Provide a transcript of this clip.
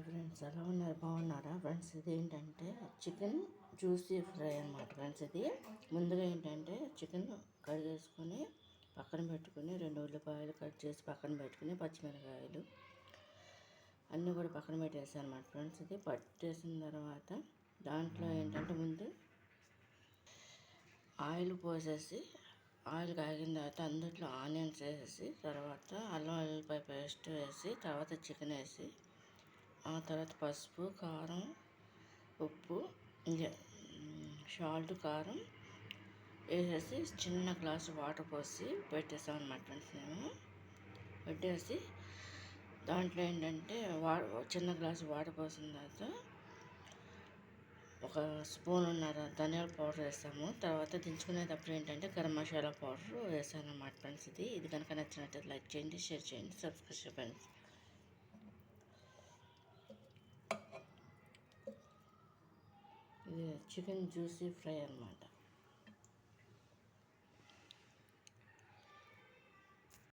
Hi friends, ఎలా ఉన్నారు? బాగున్నారా ఫ్రెండ్స్? ఇది ఏంటంటే చికెన్ జ్యూసీ ఫ్రై అన్నమాట ఫ్రెండ్స్. ఇది ముందుగా ఏంటంటే చికెన్ కడిగేసుకొని పక్కన పెట్టుకుని 2 ఉల్లిపాయలు కట్ చేసి పక్కన పెట్టుకుని పచ్చిమిరపకాయలు అన్నీ కూడా పక్కన పెట్టేసాను అన్నమాట ఫ్రెండ్స్. ఇది పట్టేసిన తర్వాత దాంట్లో ఏంటంటే ముందు ఆయిల్ పోసేసి ఆయిల్ కాగిన తర్వాత అందులో ఆనియన్స్ వేసేసి తర్వాత అల్లం వెల్లుల్లిపాయ పేస్ట్ వేసి తర్వాత చికెన్ వేసి ఆ తర్వాత పసుపు కారం ఉప్పు సాల్ట్ కారం వేసేసి చిన్న గ్లాసు వాటర్ పోసి పెట్టేసాం అన్నమాట ఫ్రెండ్స్. మేము పెట్టేసి దాంట్లో ఏంటంటే చిన్న గ్లాసు వాటర్ పోసిన తర్వాత ఒక స్పూన్నర ధనియాల పౌడర్ వేస్తాము. తర్వాత దించుకునేటప్పుడు ఏంటంటే గరం మసాలా పౌడర్ వేసాను అన్నమాట ఫ్రెండ్స్. ఇది కనుక నచ్చినట్టు లైక్ చేయండి, షేర్ చేయండి, సబ్స్క్రైబ్ చేయండి. ఇది చికెన్ జ్యూసీ ఫ్రై అన్నమాట.